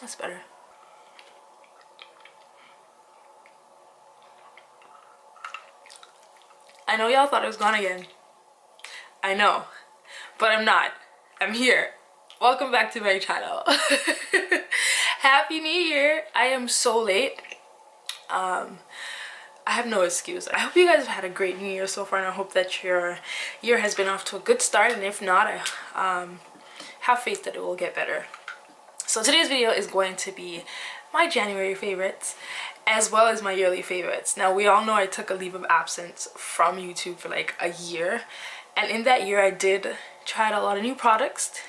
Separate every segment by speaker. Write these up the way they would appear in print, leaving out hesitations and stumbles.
Speaker 1: That's better. I know y'all thought it was gone again. I know, but I'm not. I'm here. Welcome back to my channel. Happy New Year. I am so late. I have no excuse. I hope you guys have had a great New Year so far, and I hope that your year has been off to a good start, and if not, I have faith that it will get better. So today's video is going to be my January favorites as well as my yearly favorites. Now, we all know I took a leave of absence from YouTube for like a year, and in that year I did try out a lot of new products,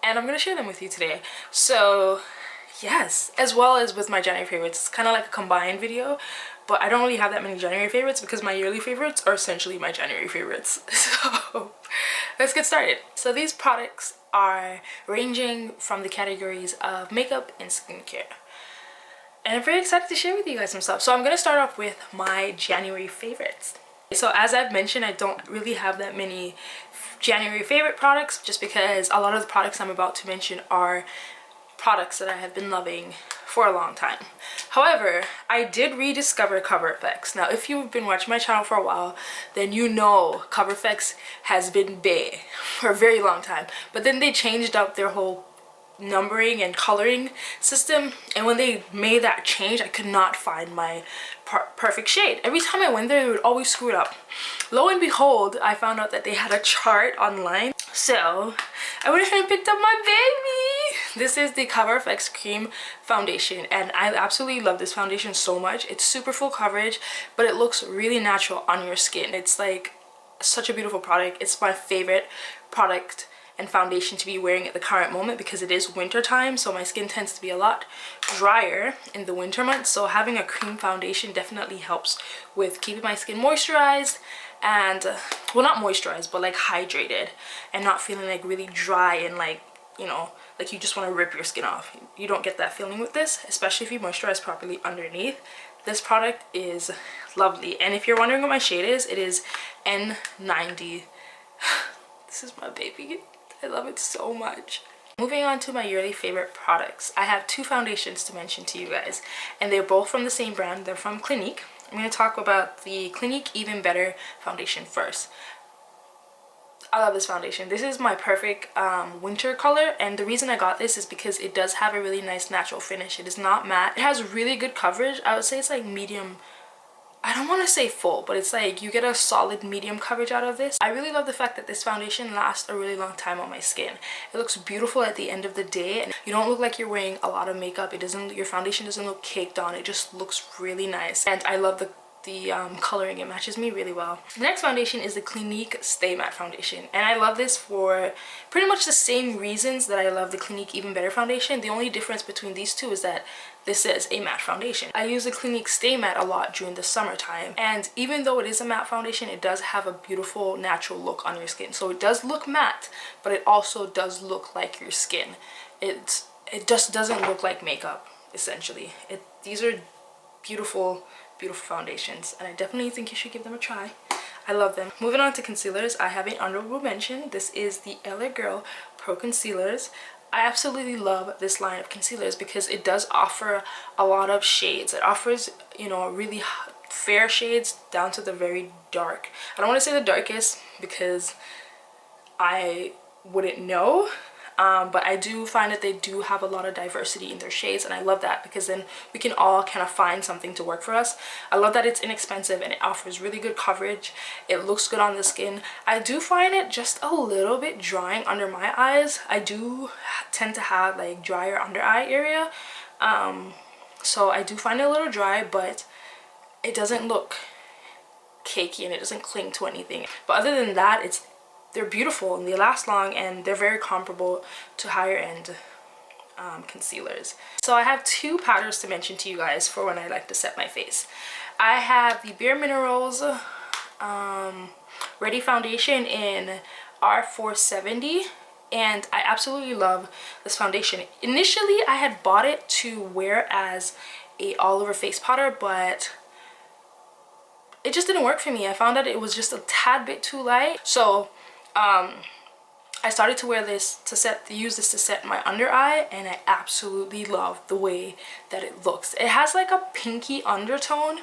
Speaker 1: and I'm going to share them with you today. So yes, as well as with my January favorites. It's kind of like a combined video, but I don't really have that many January favorites because my yearly favorites are essentially my January favorites. So let's get started. So these products are ranging from the categories of makeup and skincare, and I'm very excited to share with you guys some stuff. So I'm going to start off with my January favorites. So as I've mentioned, I don't really have that many January favorite products, just because a lot of the products I'm about to mention are products that I have been loving for a long time. However, I did rediscover Cover FX. Now, if you've been watching my channel for a while, then you know Cover FX has been big for a very long time. But then they changed up their whole numbering and coloring system, and when they made that change, I could not find my perfect shade. Every time I went there, they would always screw it up. Lo and behold, I found out that they had a chart online, so I went ahead and picked up my baby. This is the Cover FX Cream Foundation, and I absolutely love this foundation so much. It's super full coverage, but it looks really natural on your skin. It's like such a beautiful product. It's my favorite product and foundation to be wearing at the current moment, because it is winter time, so my skin tends to be a lot drier in the winter months. So having a cream foundation definitely helps with keeping my skin moisturized and well, not moisturized, but like hydrated, and not feeling like really dry and like, you know, like you just want to rip your skin off. You don't get that feeling with this, especially if you moisturize properly underneath. This product is lovely, and if you're wondering what my shade is, it is N90. This is my baby. I love it so much. Moving on to my yearly favorite products, I have two foundations to mention to you guys, and they're both from the same brand. They're from Clinique. I'm going to talk about the Clinique Even Better foundation first. I love this foundation. This is my perfect winter color, and the reason I got this is because it does have a really nice natural finish. It is not matte. It has really good coverage. I would say it's like medium. I don't want to say full, but it's like you get a solid medium coverage out of this. I really love the fact that this foundation lasts a really long time on my skin. It looks beautiful at the end of the day, and you don't look like you're wearing a lot of makeup. It doesn't, your foundation doesn't look caked on. It just looks really nice, and I love the coloring. It matches me really well. The next foundation is the Clinique Stay Matte foundation, and I love this for pretty much the same reasons that I love the Clinique Even Better foundation. The only difference between these two is that this is a matte foundation. I use the Clinique Stay Matte a lot during the summertime, and even though it is a matte foundation, it does have a beautiful natural look on your skin. So it does look matte, but it also does look like your skin. It just doesn't look like makeup, essentially. These are beautiful foundations, and I definitely think you should give them a try. I love them. Moving on to concealers, I have an honorable mention. This is the L.A Girl Pro Concealers. I absolutely love this line of concealers because it does offer a lot of shades. It offers, you know, really fair shades down to the very dark. I don't want to say the darkest because I wouldn't know, but I do find that they do have a lot of diversity in their shades, and I love that because then we can all kind of find something to work for us. I love that it's inexpensive and it offers really good coverage. It looks good on the skin. I do find it just a little bit drying under my eyes. I do tend to have like drier under eye area, so I do find it a little dry, but it doesn't look cakey and it doesn't cling to anything. But other than that, they're beautiful and they last long, and they're very comparable to higher end concealers. So I have two powders to mention to you guys for when I like to set my face. I have the BareMinerals Ready foundation in R470, and I absolutely love this foundation. Initially I had bought it to wear as a all over face powder, but it just didn't work for me. I found that it was just a tad bit too light, so I I started to wear this to use this to set my under eye, and I absolutely love the way that it looks. It has like a pinky undertone,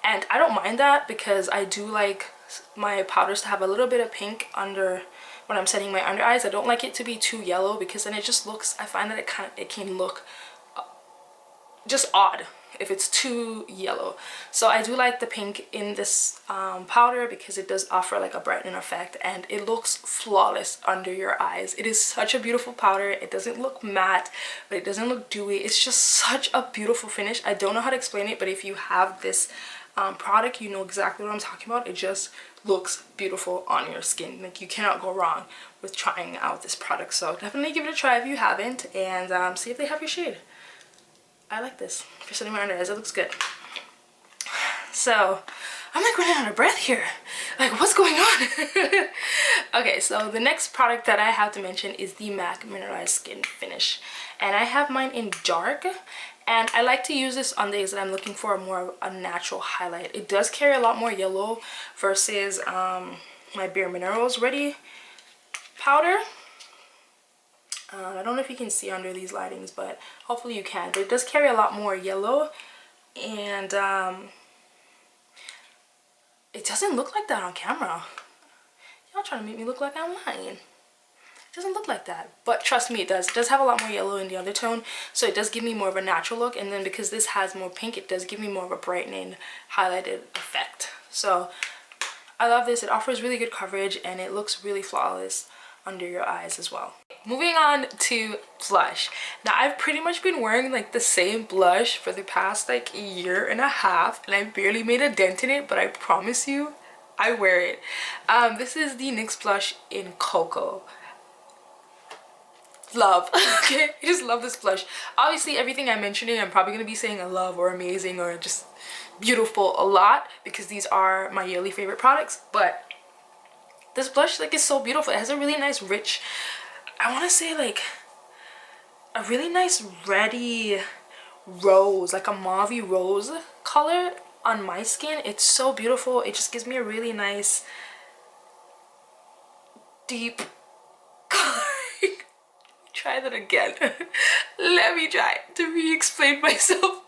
Speaker 1: and I don't mind that because I do like my powders to have a little bit of pink under when I'm setting my under eyes. I don't like it to be too yellow because then it just looks, I find that it can look just odd if it's too yellow. So I do like the pink in this powder because it does offer like a brightening effect, and it looks flawless under your eyes. It is such a beautiful powder. It doesn't look matte, but it doesn't look dewy. It's just such a beautiful finish. I don't know how to explain it, but if you have this product, you know exactly what I'm talking about. It just looks beautiful on your skin. Like, you cannot go wrong with trying out this product. So definitely give it a try if you haven't, and see if they have your shade. I like this for setting my under eyes. It looks good. So I'm like running out of breath here. Like, what's going on? Okay, so the next product that I have to mention is the MAC Mineralize Skinfinish, and I have mine in dark. And I like to use this on days that I'm looking for more of a natural highlight. It does carry a lot more yellow versus my BareMinerals Ready powder. I don't know if you can see under these lightings, but hopefully you can. But it does carry a lot more yellow, and it doesn't look like that on camera. Y'all trying to make me look like I'm lying. It doesn't look like that, but trust me, it does. It does have a lot more yellow in the undertone, so it does give me more of a natural look. And then because this has more pink, it does give me more of a brightening, highlighted effect. So I love this. It offers really good coverage, and it looks really flawless under your eyes as well. Moving on to blush. Now, I've pretty much been wearing like the same blush for the past like a year and a half, and I barely made a dent in it, but I promise you I wear it. This is the NYX Blush in Cocoa. Love. Okay, I just love this blush. Obviously, everything I'm mentioning, I'm probably gonna be saying I love or amazing or just beautiful a lot because these are my yearly favorite products, but this blush like is so beautiful. It has a really nice rich, I want to say like a really nice reddy rose, like a mauve rose color on my skin. It's so beautiful. It just gives me a really nice deep coloring. Try that again. Let me try to re-explain myself.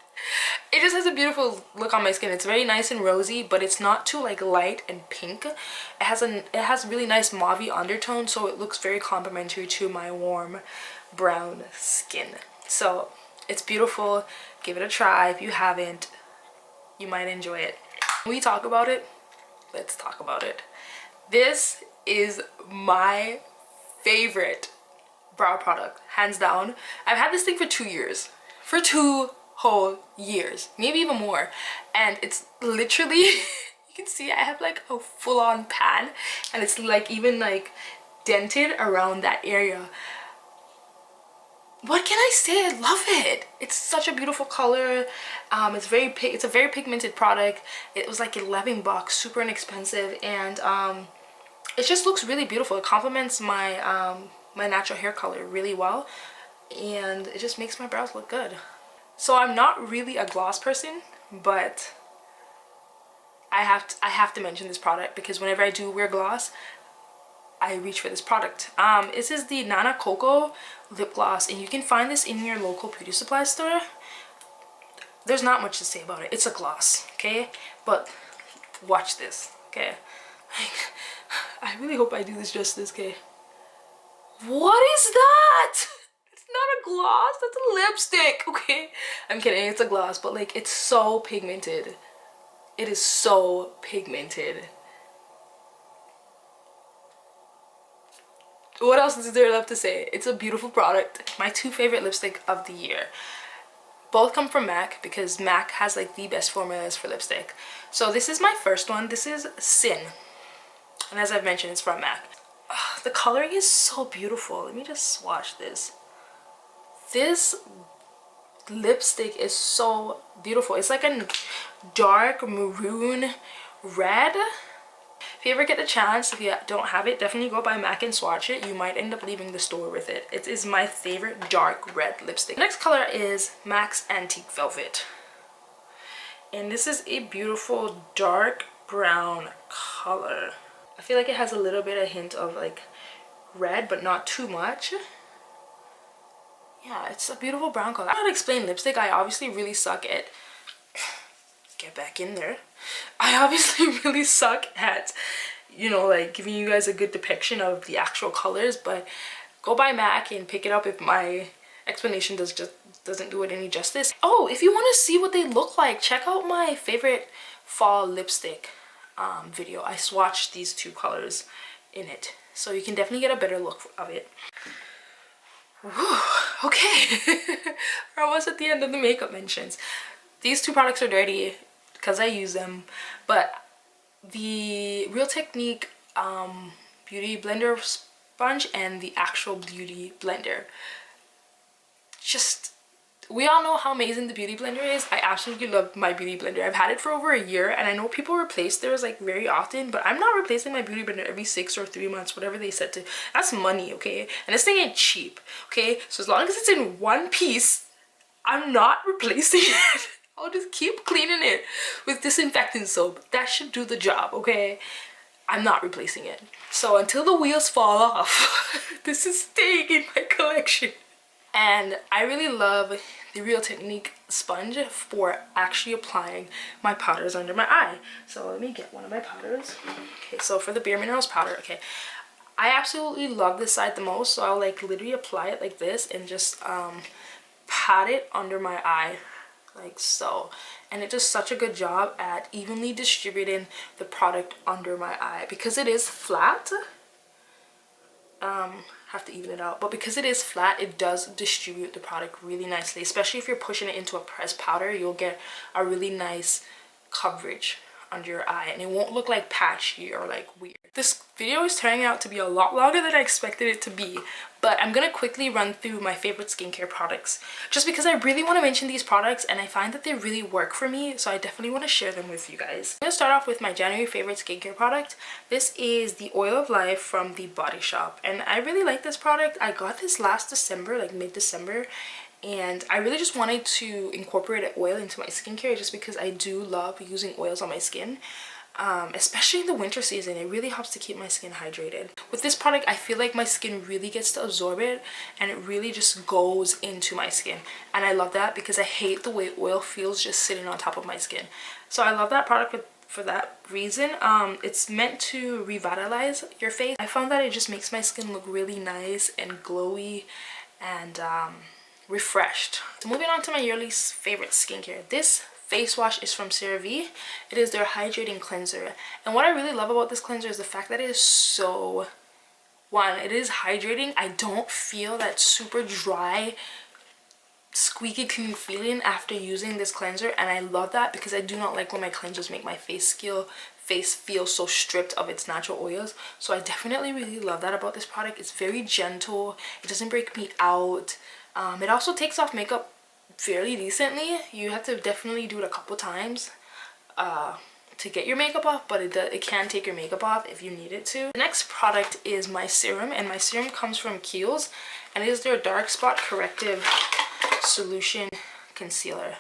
Speaker 1: It just has a beautiful look on my skin. It's very nice and rosy, but it's not too like light and pink. It has really nice mauve undertone, so it looks very complementary to my warm brown skin. So it's beautiful. Give it a try. If you haven't, you might enjoy it. When we talk about it, let's talk about it. This is my favorite brow product, hands down. I've had this thing for 2 years. For 2 whole years, maybe even more, and it's literally you can see I have like a full-on pan, and it's like even like dented around that area. What can I say? I love it. It's such a beautiful color. It's a very pigmented product. It was like $11, super inexpensive, and it just looks really beautiful. It complements my my natural hair color really well, and it just makes my brows look good. So I'm not really a gloss person, but I have to mention this product because whenever I do wear gloss, I reach for this product. This is the NanaCoco lip gloss, and you can find this in your local beauty supply store. There's not much to say about it. It's a gloss, okay? But watch this, okay? I really hope I do this justice, okay? What is that? Not a gloss, that's a lipstick, okay? I'm kidding, it's a gloss, but like it's so pigmented. It is so pigmented. What else is there left to say? It's a beautiful product. My 2 favorite lipstick of the year. Both come from MAC because MAC has like the best formulas for lipstick. So this is my first one. This is Sin, and as I've mentioned, it's from MAC. The coloring is so beautiful. Let me just swatch this. This lipstick is so beautiful. It's like a dark maroon red. If you ever get the chance, if you don't have it, definitely go buy MAC and swatch it. You might end up leaving the store with it. It is my favorite dark red lipstick. The next color is MAC's Antique Velvet, and this is a beautiful dark brown color. I feel like it has a little bit of hint of like red, but not too much. Yeah, it's a beautiful brown color. I don't know how to explain lipstick. I obviously really suck at... Get back in there. I obviously really suck at, you know, like giving you guys a good depiction of the actual colors, but go buy MAC and pick it up if my explanation doesn't do it any justice. Oh, if you want to see what they look like, check out my favorite fall lipstick video. I swatched these two colors in it, so you can definitely get a better look of it. Whew, okay. We're almost at the end of the makeup mentions. These two products are dirty because I use them, but the Real Technique Beauty Blender sponge and the actual Beauty Blender, just, we all know how amazing the Beauty Blender is. I absolutely love my Beauty Blender. I've had it for over a year, and I know people replace theirs like very often, but I'm not replacing my Beauty Blender every 6 or 3 months, whatever they said to. That's money, okay? And this thing ain't cheap, okay? So as long as it's in one piece, I'm not replacing it. I'll just keep cleaning it with disinfectant soap. That should do the job, okay? I'm not replacing it. So until the wheels fall off, this is staying in my collection. And I really love the Real Technique sponge for actually applying my powders under my eye. So let me get one of my powders. Okay, so for the BareMinerals powder, okay, I absolutely love this side the most, so I'll like literally apply it like this and just pat it under my eye like so, and it does such a good job at evenly distributing the product under my eye. Because it is flat, have to even it out, but because it is flat, it does distribute the product really nicely. Especially if you're pushing it into a pressed powder, you'll get a really nice coverage under your eye, and it won't look like patchy or like weird. This video is turning out to be a lot longer than I expected it to be, but I'm gonna quickly run through my favorite skincare products just because I really want to mention these products and I find that they really work for me, so I definitely want to share them with you guys. I'm gonna start off with my January favorite skincare product. This is the Oil of Life from The Body Shop, and I really like this product. I got this last December, like mid-December, and I really just wanted to incorporate oil into my skincare just because I do love using oils on my skin. Especially in the winter season, it really helps to keep my skin hydrated. With this product, I feel like my skin really gets to absorb it and it really just goes into my skin, and I love that because I hate the way oil feels just sitting on top of my skin. So I love that product for that reason. It's meant to revitalize your face. I found that it just makes my skin look really nice and glowy and refreshed. So moving on to my yearly favorite skincare. This face wash is from CeraVe. It is their hydrating cleanser, and what I really love about this cleanser is the fact that it is so, one, it is hydrating. I don't feel that super dry squeaky clean feeling after using this cleanser, and I love that because I do not like when my cleansers make my face feel so stripped of its natural oils. So I definitely really love that about this product. It's very gentle, it doesn't break me out. It also takes off makeup fairly decently. You have to definitely do it a couple times to get your makeup off, but it can take your makeup off if you need it to. The next product is my serum, and my serum comes from Kiehl's, and it is their Dark Spot Corrective Solution Concealer.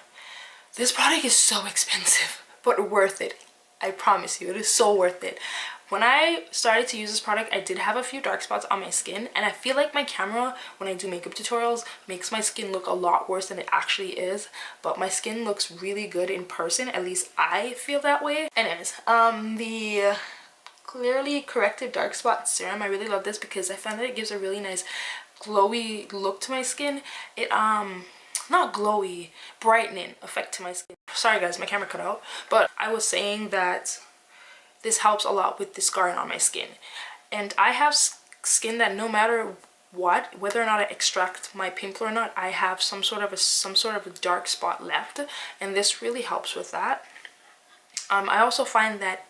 Speaker 1: This product is so expensive, but worth it. I promise you, it is so worth it. When I started to use this product, I did have a few dark spots on my skin, and I feel like my camera, when I do makeup tutorials, makes my skin look a lot worse than it actually is, but my skin looks really good in person. At least I feel that way. Anyways, the Clearly Corrective Dark Spot Serum, I really love this because I find that it gives a really nice glowy look to my skin. It not glowy, brightening effect to my skin. Sorry guys, my camera cut out, but I was saying that this helps a lot with the scarring on my skin, and I have skin that no matter what, whether or not I extract my pimple or not, I have some sort of a dark spot left, and this really helps with that. I also find that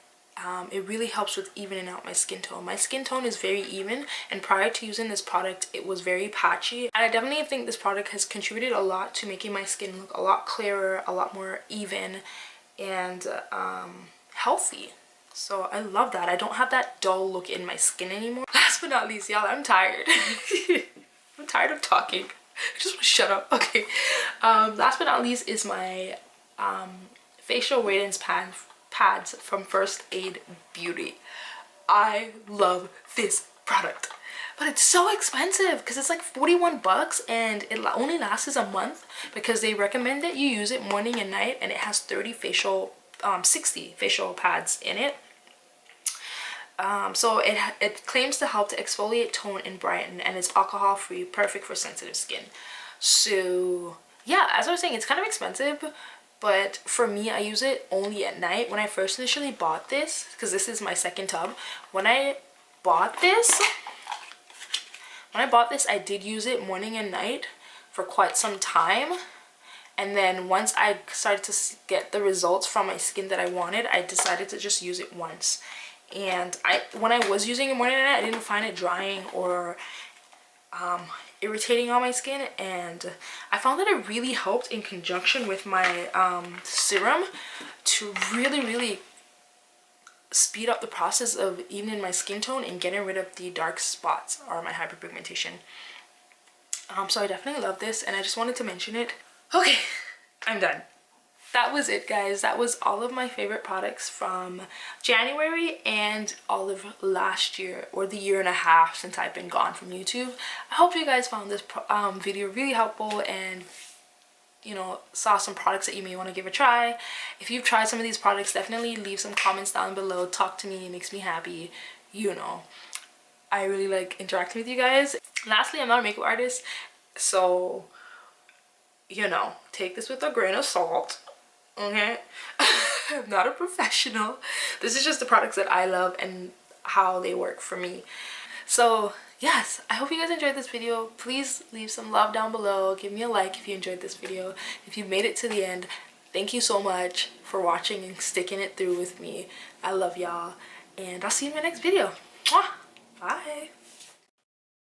Speaker 1: it really helps with evening out my skin tone. My skin tone is very even, and prior to using this product it was very patchy. I definitely think this product has contributed a lot to making my skin look a lot clearer, a lot more even, and healthy. So I love that. I don't have that dull look in my skin anymore. Last but not least, y'all, I'm tired. I'm tired of talking. I just want to shut up. Okay. Last but not least is my facial radiance pads from First Aid Beauty. I love this product. But it's so expensive because it's like 41 bucks and it only lasts a month because they recommend that you use it morning and night, and it has 60 facial pads in it. So it claims to help to exfoliate, tone, and brighten, and it's alcohol free, perfect for sensitive skin. So yeah, as I was saying, it's kind of expensive, but for me, I use it only at night. When I first initially bought this, because this is my second tub, when I bought this, I did use it morning and night for quite some time. And then once I started to get the results from my skin that I wanted, I decided to just use it once. And when I was using it morning and night, I didn't find it drying or irritating on my skin, and I found that it really helped in conjunction with my serum to really speed up the process of evening my skin tone and getting rid of the dark spots or my hyperpigmentation. So I definitely love this, and I just wanted to mention it. Okay, I'm done. That was it, guys. That was all of my favorite products from January and all of last year, or the year and a half since I've been gone from YouTube. I hope you guys found this video really helpful and, you know, saw some products that you may want to give a try. If you've tried some of these products, definitely leave some comments down below. Talk to me. It makes me happy. You know, I really like interacting with you guys. Lastly, I'm not a makeup artist, so, you know, take this with a grain of salt. Okay. I'm not a professional. This is just the products that I love and how they work for me. So yes, I hope you guys enjoyed this video. Please leave some love down below. Give me a like if you enjoyed this video. If you made it to the end, thank you so much for watching and sticking it through with me. I love y'all, and I'll see you in my next video. Mwah! Bye.